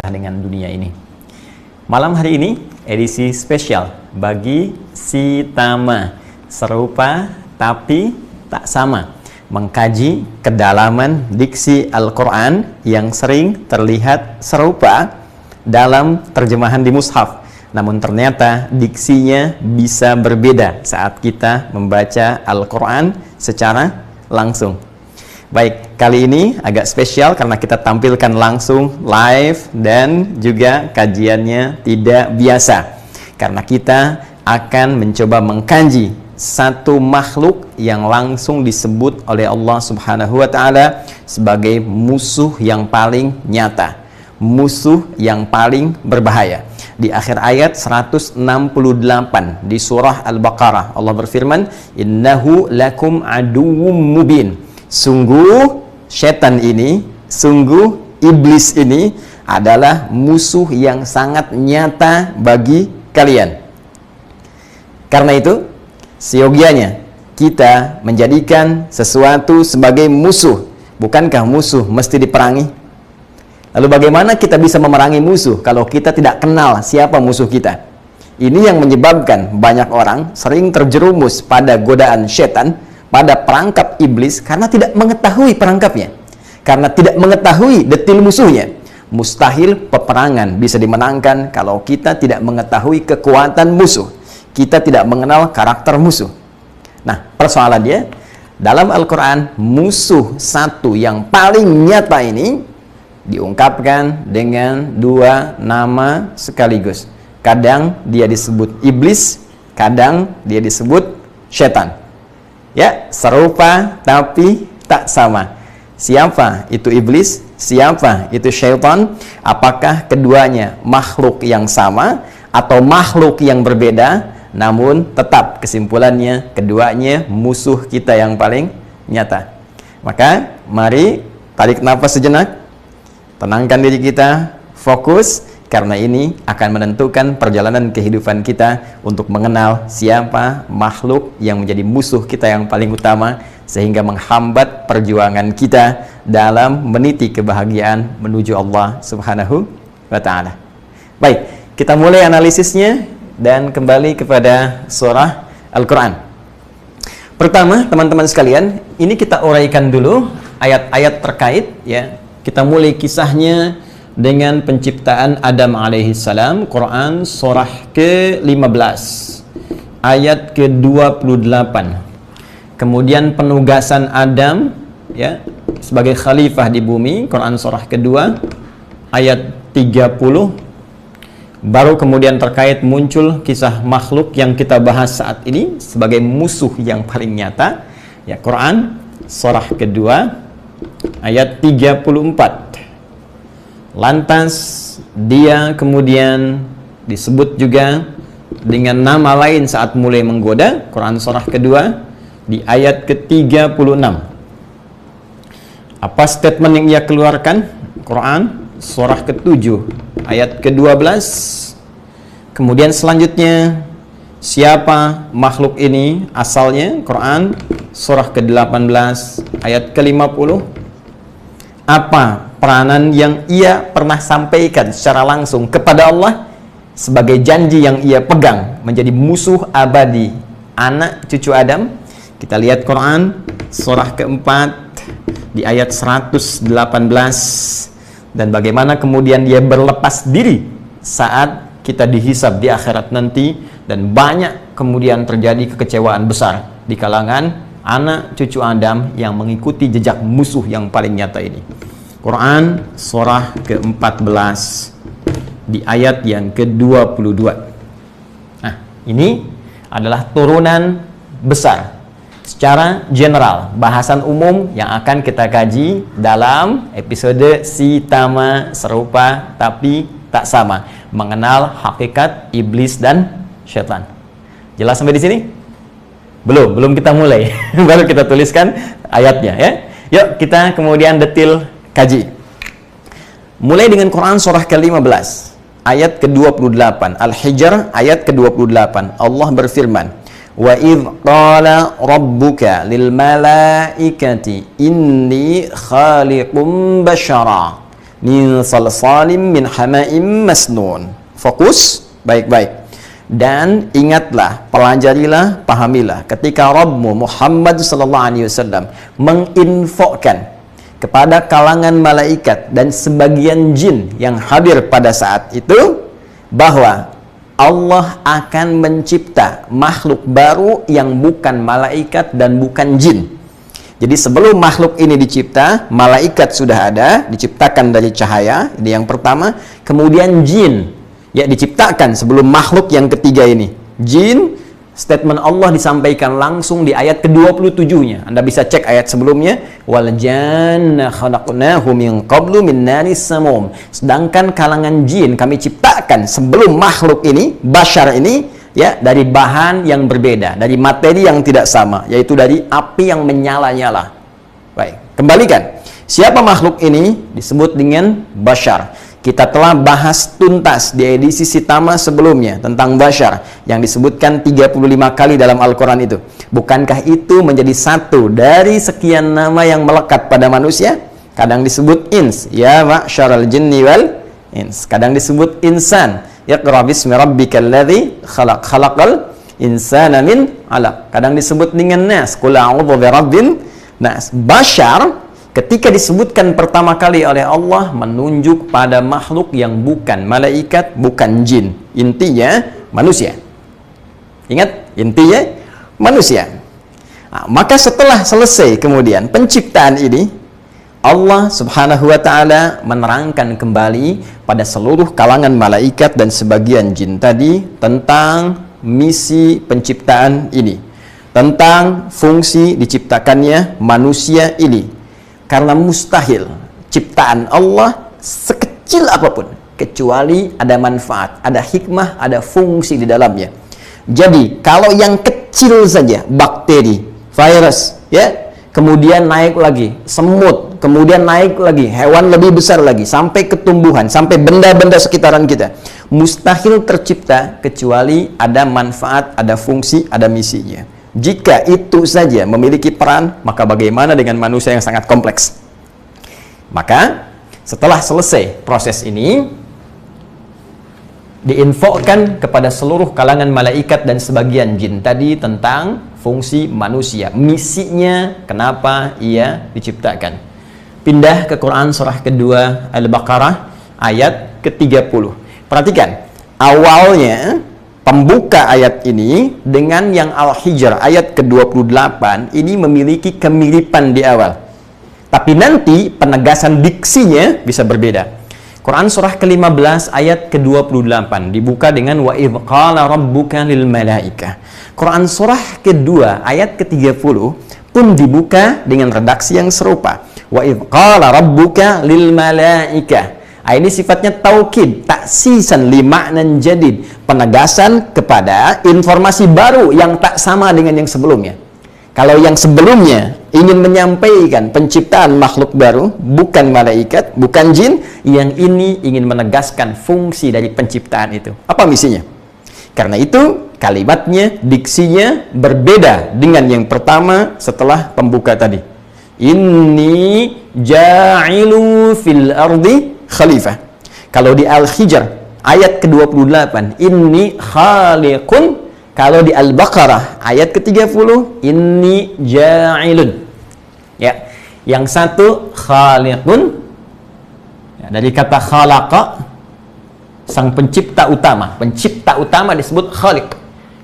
dengan dunia ini. Malam hari ini edisi spesial bagi si Tama, serupa tapi tak sama, mengkaji kedalaman diksi Al-Quran yang sering terlihat serupa dalam terjemahan di mushaf, namun ternyata diksinya bisa berbeda saat kita membaca Al-Quran secara langsung. Baik, kali ini agak spesial karena kita tampilkan langsung live dan juga kajiannya tidak biasa. Karena kita akan mencoba mengkaji satu makhluk yang langsung disebut oleh Allah Subhanahu wa Ta'ala sebagai musuh yang paling nyata, musuh yang paling berbahaya. Di akhir ayat 168 di surah Al-Baqarah, Allah berfirman, "Innahu lakum aduwwum mubin." Sungguh setan ini, sungguh iblis ini adalah musuh yang sangat nyata bagi kalian. Karena itu, seyogianya kita menjadikan sesuatu sebagai musuh. Bukankah musuh mesti diperangi? Lalu bagaimana kita bisa memerangi musuh kalau kita tidak kenal siapa musuh kita? Ini yang menyebabkan banyak orang sering terjerumus pada godaan setan, pada perangkap iblis karena tidak mengetahui perangkapnya, karena tidak mengetahui detil musuhnya. Mustahil peperangan bisa dimenangkan kalau kita tidak mengetahui kekuatan musuh, kita tidak mengenal karakter musuh. Nah, persoalannya dalam Al-Quran, musuh satu yang paling nyata ini diungkapkan dengan dua nama sekaligus. Kadang dia disebut iblis, kadang dia disebut setan. Ya, serupa tapi tak sama. Siapa itu iblis? Siapa itu syaitan? Apakah keduanya makhluk yang sama atau makhluk yang berbeda? Namun tetap kesimpulannya keduanya musuh kita yang paling nyata. Maka mari tarik nafas sejenak, tenangkan diri kita, fokus, karena ini akan menentukan perjalanan kehidupan kita untuk mengenal siapa makhluk yang menjadi musuh kita yang paling utama, sehingga menghambat perjuangan kita dalam meniti kebahagiaan menuju Allah Subhanahu wa Ta'ala. Baik, kita mulai analisisnya dan kembali kepada surah Al-Quran. Pertama, teman-teman sekalian, ini kita uraikan dulu ayat-ayat terkait, ya. Kita mulai kisahnya dengan penciptaan Adam alaihissalam. Quran surah ke-15 ayat ke-28. Kemudian penugasan Adam, ya, sebagai khalifah di bumi, Quran surah kedua ayat 30. Baru kemudian terkait muncul kisah makhluk yang kita bahas saat ini sebagai musuh yang paling nyata, ya, Quran surah kedua ayat 34. Lantas dia kemudian disebut juga dengan nama lain saat mulai menggoda, Quran surah kedua di ayat ke-36. Apa statement yang ia keluarkan? Quran surah ke-7 ayat ke-12. Kemudian selanjutnya, siapa makhluk ini asalnya? Quran surah ke-18 ayat ke-50. Apa peranan yang ia pernah sampaikan secara langsung kepada Allah sebagai janji yang ia pegang menjadi musuh abadi anak cucu Adam? Kita lihat Quran surah keempat di ayat 118, dan bagaimana kemudian dia berlepas diri saat kita dihisab di akhirat nanti, dan banyak kemudian terjadi kekecewaan besar di kalangan anak cucu Adam yang mengikuti jejak musuh yang paling nyata ini. Quran surah ke-14 di ayat yang ke-22. Nah, ini adalah turunan besar secara general, bahasan umum yang akan kita kaji dalam episode Si Tama, serupa tapi tak sama, mengenal hakikat iblis dan syaitan. Jelas sampai di sini? Belum kita mulai. Baru kita tuliskan ayatnya, ya. Yuk kita kemudian detil kaji. Mulai dengan Quran surah ke-15 ayat ke-28, Al-Hijr ayat ke-28. Allah berfirman, "Wa idh qala rabbuka lil malaikati inni khaliqum bashara." min salsalim min hama'im masnun. Fokus baik-baik. Dan ingatlah, pelajarilah, pahamilah, ketika Rabbmu Muhammad sallallahu alaihi wasallam menginfokan kepada kalangan malaikat dan sebagian jin yang hadir pada saat itu bahwa Allah akan mencipta makhluk baru yang bukan malaikat dan bukan jin. Jadi sebelum makhluk ini dicipta, malaikat sudah ada, diciptakan dari cahaya, ini yang pertama. Kemudian jin ya diciptakan sebelum makhluk yang ketiga ini. Jin, statement Allah disampaikan langsung di ayat ke-27-nya. Anda bisa cek ayat sebelumnya. Wal janna khalaqnahu min qablu min naris samum. Sedangkan kalangan jin kami ciptakan sebelum makhluk ini, bashar ini, ya, dari bahan yang berbeda, dari materi yang tidak sama, yaitu dari api yang menyala-nyala. Baik, kembalikan. Siapa makhluk ini? Disebut dengan bashar. Kita telah bahas tuntas di edisi Sitama sebelumnya tentang bashar yang disebutkan 35 kali dalam Al-Quran itu. Bukankah itu menjadi satu dari sekian nama yang melekat pada manusia? Kadang disebut ins, ya ma'syaral jinni wal ins. Kadang disebut insan, Iqra bismi rabbikal ladzi khalaq, khalaqal insana min 'alaq. Kadang disebut dengan nas, qul a'udzu birabbin nas. Bashar ketika disebutkan pertama kali oleh Allah menunjuk pada makhluk yang bukan malaikat, bukan jin. Intinya manusia. Ingat, intinya manusia. Nah, maka setelah selesai kemudian penciptaan ini, Allah subhanahu wa ta'ala menerangkan kembali pada seluruh kalangan malaikat dan sebagian jin tadi tentang misi penciptaan ini, tentang fungsi diciptakannya manusia ini. Karena mustahil ciptaan Allah sekecil apapun kecuali ada manfaat, ada hikmah, ada fungsi di dalamnya. Jadi kalau yang kecil saja, bakteri, virus, ya, kemudian naik lagi semut, kemudian naik lagi hewan lebih besar lagi, sampai ketumbuhan, sampai benda-benda sekitaran kita, mustahil tercipta kecuali ada manfaat, ada fungsi, ada misinya. Jika itu saja memiliki peran, maka bagaimana dengan manusia yang sangat kompleks? Maka setelah selesai proses ini, diinfokan kepada seluruh kalangan malaikat dan sebagian jin tadi tentang fungsi manusia, misinya, kenapa ia diciptakan. Pindah ke Quran surah kedua Al-Baqarah ayat ke-30. Perhatikan, awalnya pembuka ayat ini dengan yang Al-Hijr ayat ke-28 ini memiliki kemiripan di awal. Tapi nanti penegasan diksinya bisa berbeda. Quran surah ke-15 ayat ke-28 dibuka dengan wa idz qala rabbuka lil malaikah. Quran surah kedua ayat ke-30 pun dibuka dengan redaksi yang serupa. Wa idz qala rabbuka lil malaikah. Ini sifatnya taukid, taksisan li ma'nan jadid, penegasan kepada informasi baru yang tak sama dengan yang sebelumnya. Kalau yang sebelumnya ingin menyampaikan penciptaan makhluk baru, bukan malaikat, bukan jin, yang ini ingin menegaskan fungsi dari penciptaan itu. Apa misinya? Karena itu kalimatnya, diksinya berbeda dengan yang pertama setelah pembuka tadi. Inni ja'ilu fil ardi khalifah. Kalau di Al-Hijr ayat ke-28 inni khaliqun, kalau di Al-Baqarah ayat ke-30 inni ja'ilun. Ya, yang satu khaliqun, ya, dari kata khalaqa, sang pencipta utama. Pencipta utama disebut khaliq.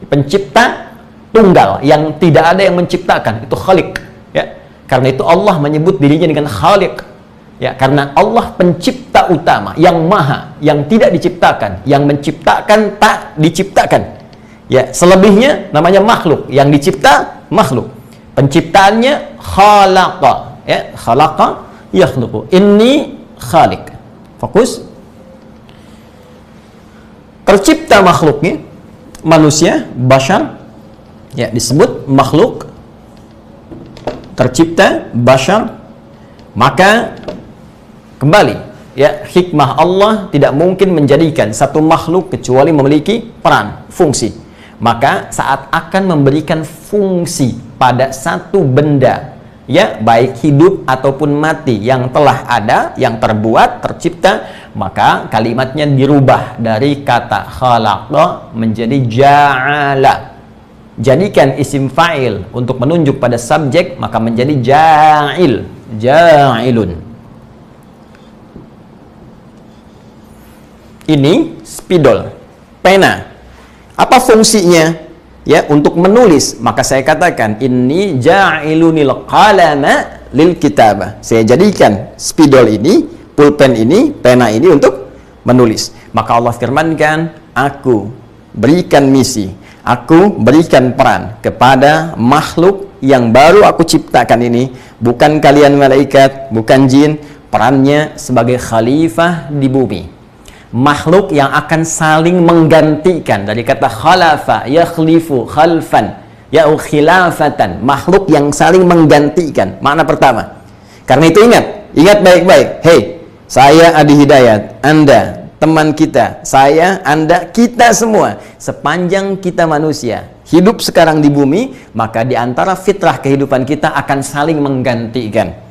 Pencipta tunggal yang tidak ada yang menciptakan, itu khaliq, ya. Karena itu Allah menyebut dirinya dengan khaliq. Ya, karena Allah pencipta utama, yang maha, yang tidak diciptakan, yang menciptakan tak diciptakan. Ya, selebihnya namanya makhluk, yang dicipta makhluk. Penciptaannya khalaqa, ya, khalaqa yakhluqu. Inni khaliq. Fokus. Tercipta makhluknya manusia, bashar, ya, disebut makhluk. Tercipta bashar, maka kembali, ya, hikmah Allah tidak mungkin menjadikan satu makhluk kecuali memiliki peran, fungsi. Maka saat akan memberikan fungsi pada satu benda ya, baik hidup ataupun mati yang telah ada, yang terbuat, tercipta, maka kalimatnya dirubah dari kata khalaqa menjadi ja'ala. Jadikan isim fa'il untuk menunjuk pada subjek, maka menjadi ja'il, ja'ilun. Ini spidol, pena. Apa fungsinya? Ya, untuk menulis. Maka saya katakan, inni ja'ilunil qalama lil kitabah. Saya jadikan spidol ini, pulpen ini, pena ini untuk menulis. Maka Allah firmankan, aku berikan misi, aku berikan peran kepada makhluk yang baru aku ciptakan ini. Bukan kalian malaikat, bukan jin. Perannya sebagai khalifah di bumi. Makhluk yang akan saling menggantikan, dari kata khalafa, yakhlifu, khalfan, ya'u khilafatan, makhluk yang saling menggantikan. Makna pertama. Karena itu ingat baik-baik. Hei, saya Adi Hidayat, Anda teman kita, saya, Anda, kita semua, sepanjang kita manusia hidup sekarang di bumi, maka di antara fitrah kehidupan kita akan saling menggantikan.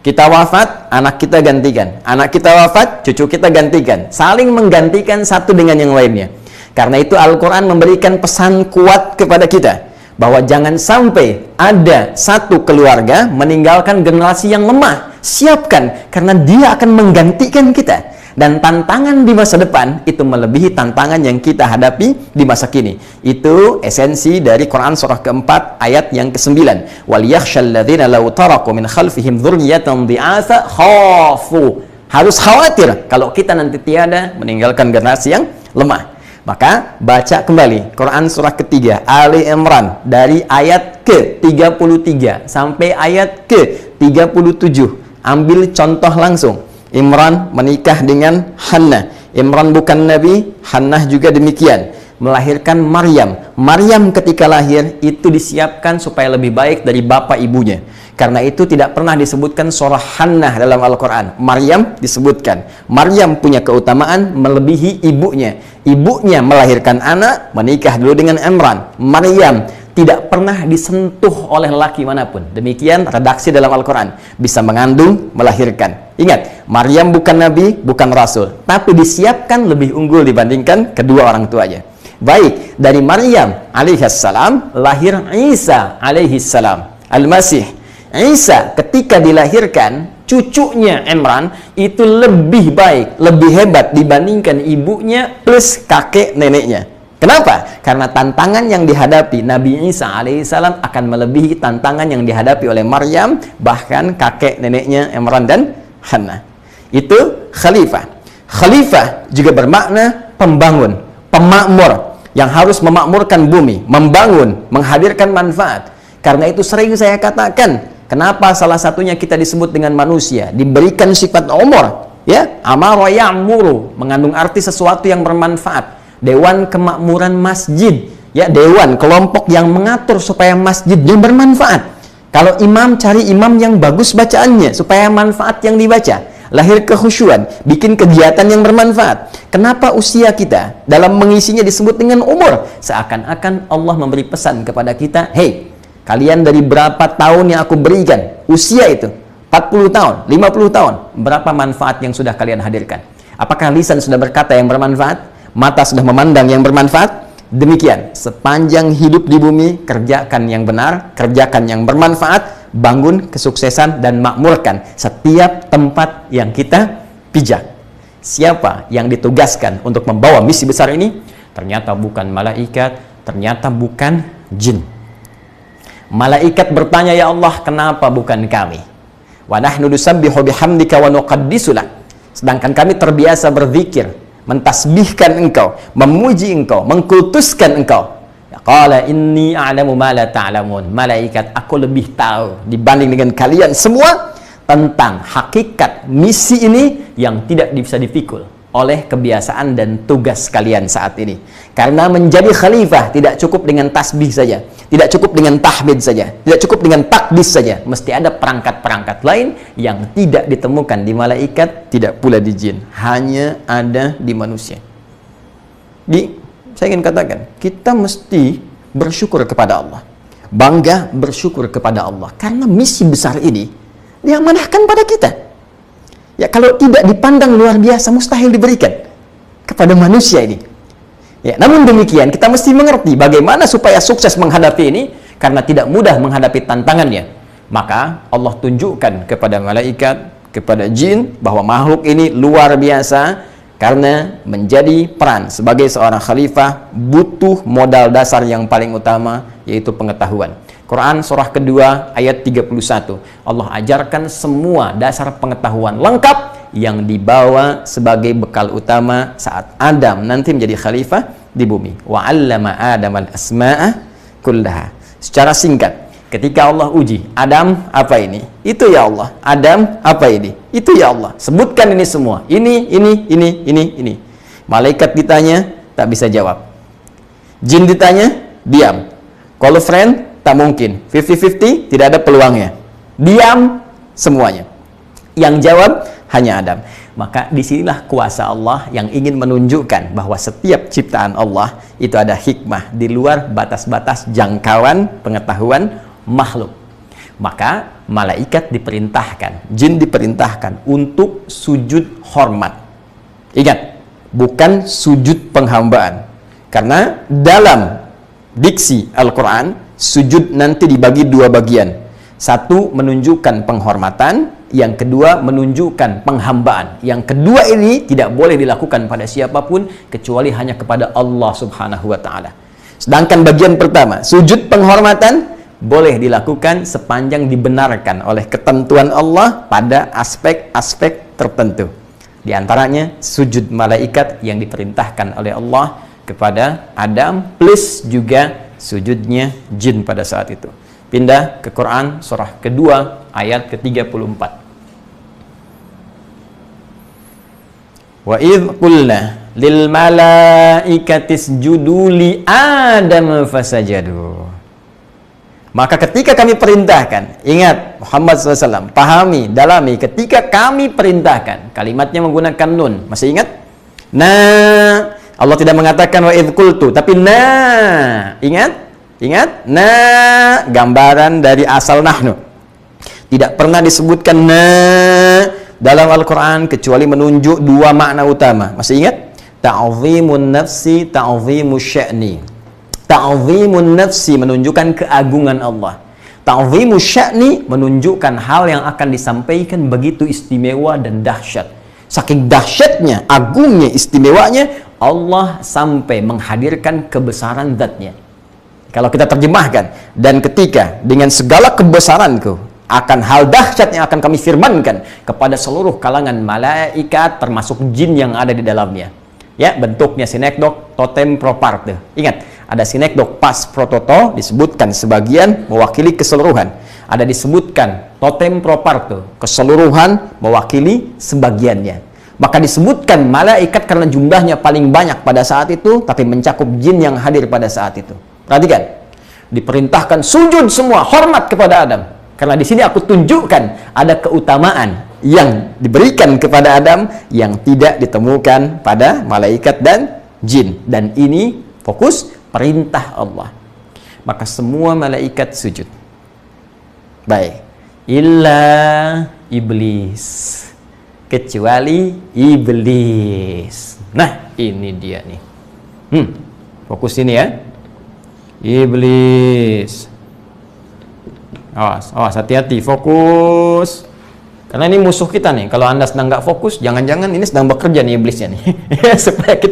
Kita wafat, anak kita gantikan. Anak kita wafat, cucu kita gantikan. Saling menggantikan satu dengan yang lainnya. Karena itu Al-Quran memberikan pesan kuat kepada kita, bahwa jangan sampai ada satu keluarga meninggalkan generasi yang lemah. Siapkan, karena dia akan menggantikan kita. Dan tantangan di masa depan itu melebihi tantangan yang kita hadapi di masa kini. Itu esensi dari Quran surah keempat ayat yang ke-9. Wal yakhshal ladzina law taraku min khalfihim dzurriyyatan dhi'atsa khafu. Harus khawatir kalau kita nanti tiada meninggalkan generasi yang lemah. Maka baca kembali Quran surah ketiga Ali Imran dari ayat ke-33 sampai ayat ke-37. Ambil contoh langsung. Imran menikah dengan Hannah. Imran bukan nabi, Hannah juga demikian. Melahirkan Maryam. Maryam ketika lahir itu disiapkan supaya lebih baik dari bapak ibunya. Karena itu tidak pernah disebutkan surah Hannah dalam Al-Quran. Maryam disebutkan. Maryam punya keutamaan melebihi ibunya. Ibunya melahirkan anak, menikah dulu dengan Imran. Maryam tidak pernah disentuh oleh laki manapun. Demikian redaksi dalam Al-Quran. Bisa mengandung, melahirkan. Ingat, Maryam bukan nabi, bukan rasul, tapi disiapkan lebih unggul dibandingkan kedua orang tuanya. Baik, dari Maryam alaihissalam lahir Isa alaihissalam, Al-Masih. Isa ketika dilahirkan, cucunya Imran itu lebih baik, lebih hebat dibandingkan ibunya plus kakek neneknya. Kenapa? Karena tantangan yang dihadapi Nabi Isa alaihissalam akan melebihi tantangan yang dihadapi oleh Maryam, bahkan kakek neneknya Imran dan Hannah. Itu khalifah. Khalifah juga bermakna pembangun, pemakmur, yang harus memakmurkan bumi, membangun, menghadirkan manfaat. Karena itu sering saya katakan, kenapa salah satunya kita disebut dengan manusia, diberikan sifat umur, ya, amara ya'muru, mengandung arti sesuatu yang bermanfaat. Dewan Kemakmuran Masjid, ya, dewan kelompok yang mengatur supaya masjidnya bermanfaat. Kalau imam, cari imam yang bagus bacaannya supaya manfaat yang dibaca. Lahir kekhusyuan, bikin kegiatan yang bermanfaat. Kenapa usia kita dalam mengisinya disebut dengan umur? Seakan-akan Allah memberi pesan kepada kita, hei, kalian dari berapa tahun yang aku berikan usia itu, 40 tahun, 50 tahun, berapa manfaat yang sudah kalian hadirkan? Apakah lisan sudah berkata yang bermanfaat? Mata sudah memandang yang bermanfaat? Demikian, sepanjang hidup di bumi, kerjakan yang benar, kerjakan yang bermanfaat, bangun kesuksesan dan makmurkan setiap tempat yang kita pijak. Siapa yang ditugaskan untuk membawa misi besar ini? Ternyata bukan malaikat, ternyata bukan jin. Malaikat bertanya, ya Allah, kenapa bukan kami? Wa nahnu nusabbihu bihamdika wa nuqaddisu lak. Sedangkan kami terbiasa berzikir, mentasbihkan engkau, memuji engkau, mengkultuskan engkau. Qala inni a'lamu ma la ta'lamun. Malaikat, aku lebih tahu dibanding dengan kalian semua tentang hakikat misi ini yang tidak bisa dipikul oleh kebiasaan dan tugas kalian saat ini. Karena menjadi khalifah tidak cukup dengan tasbih saja, tidak cukup dengan tahmid saja, tidak cukup dengan takdis saja. Mesti ada perangkat-perangkat lain yang tidak ditemukan di malaikat, tidak pula di jin, hanya ada di manusia. Saya ingin katakan, kita mesti bersyukur kepada Allah. bangga, bersyukur kepada Allah. Karena misi besar ini diamanahkan pada kita. Ya, kalau tidak dipandang luar biasa, mustahil diberikan kepada manusia ini. Ya, namun demikian, kita mesti mengerti bagaimana supaya sukses menghadapi ini, karena tidak mudah menghadapi tantangannya. Maka Allah tunjukkan kepada malaikat, kepada jin, bahwa makhluk ini luar biasa, karena menjadi peran sebagai seorang khalifah butuh modal dasar yang paling utama, yaitu pengetahuan. Quran surah kedua ayat 31. Allah ajarkan semua dasar pengetahuan lengkap yang dibawa sebagai bekal utama saat Adam nanti menjadi khalifah di bumi. Wa 'allama Adam al-asma'a kullaha. Secara singkat, ketika Allah uji, Adam, apa ini? Itu ya Allah. Adam, apa ini? Itu ya Allah. Sebutkan ini semua. Ini. Malaikat ditanya, tak bisa jawab. Jin ditanya, diam. Kalau friend, tak mungkin. 50-50, tidak ada peluangnya. Diam semuanya. Yang jawab hanya Adam. Maka disinilah kuasa Allah yang ingin menunjukkan bahwa setiap ciptaan Allah itu ada hikmah di luar batas-batas jangkauan pengetahuan makhluk. Maka malaikat diperintahkan, jin diperintahkan untuk sujud hormat. Ingat, bukan sujud penghambaan. Karena dalam diksi Al-Quran, sujud nanti dibagi dua bagian. Satu menunjukkan penghormatan, yang kedua menunjukkan penghambaan. Yang kedua ini tidak boleh dilakukan pada siapapun kecuali hanya kepada Allah Subhanahu wa Ta'ala. Sedangkan bagian pertama, sujud penghormatan, boleh dilakukan sepanjang dibenarkan oleh ketentuan Allah pada aspek-aspek tertentu. Di antaranya sujud malaikat yang diperintahkan oleh Allah kepada Adam, plus juga sujudnya jin pada saat itu. Pindah ke Quran surah kedua ayat ke-34. Wa idh qulna lil malaikati isjudu li Adam fasajadu. Maka ketika kami perintahkan, ingat Muhammad SAW, pahami, dalami, ketika kami perintahkan, kalimatnya menggunakan nun, masih ingat? Nah, Allah tidak mengatakan wa idh qultu, tapi nah, ingat? Ingat? Nah, gambaran dari asal nahnu. Tidak pernah disebutkan nah dalam Al-Quran kecuali menunjuk dua makna utama. Masih ingat? Ta'zimun nafsi, ta'zimus sya'ni. Ta'zimun nafsi menunjukkan keagungan Allah. Ta'zimus sya'ni menunjukkan hal yang akan disampaikan begitu istimewa dan dahsyat. Saking dahsyatnya, agungnya, istimewanya, Allah sampai menghadirkan kebesaran zatnya. Kalau kita terjemahkan, dan ketika dengan segala kebesaranku akan hal dahsyat yang akan kami firmankan kepada seluruh kalangan malaikat termasuk jin yang ada di dalamnya. Ya, bentuknya sinekdok, totem, proparte. Ingat, ada sinekdok pas prototo disebutkan sebagian mewakili keseluruhan. Ada disebutkan totem proparte, keseluruhan mewakili sebagiannya. Maka disebutkan malaikat karena jumlahnya paling banyak pada saat itu, tapi mencakup jin yang hadir pada saat itu. Perhatikan, diperintahkan sujud semua, hormat kepada Adam. Karena di sini aku tunjukkan ada keutamaan yang diberikan kepada Adam yang tidak ditemukan pada malaikat dan jin. Dan ini fokus perintah Allah. Maka semua malaikat sujud. Baik. Illa iblis. Kecuali iblis. Nah, ini dia nih. Fokus ini ya. Iblis. Awas, hati-hati, fokus. Karena ini musuh kita nih. Kalau Anda sedang nggak fokus, jangan-jangan ini sedang bekerja nih iblisnya nih. Supaya kita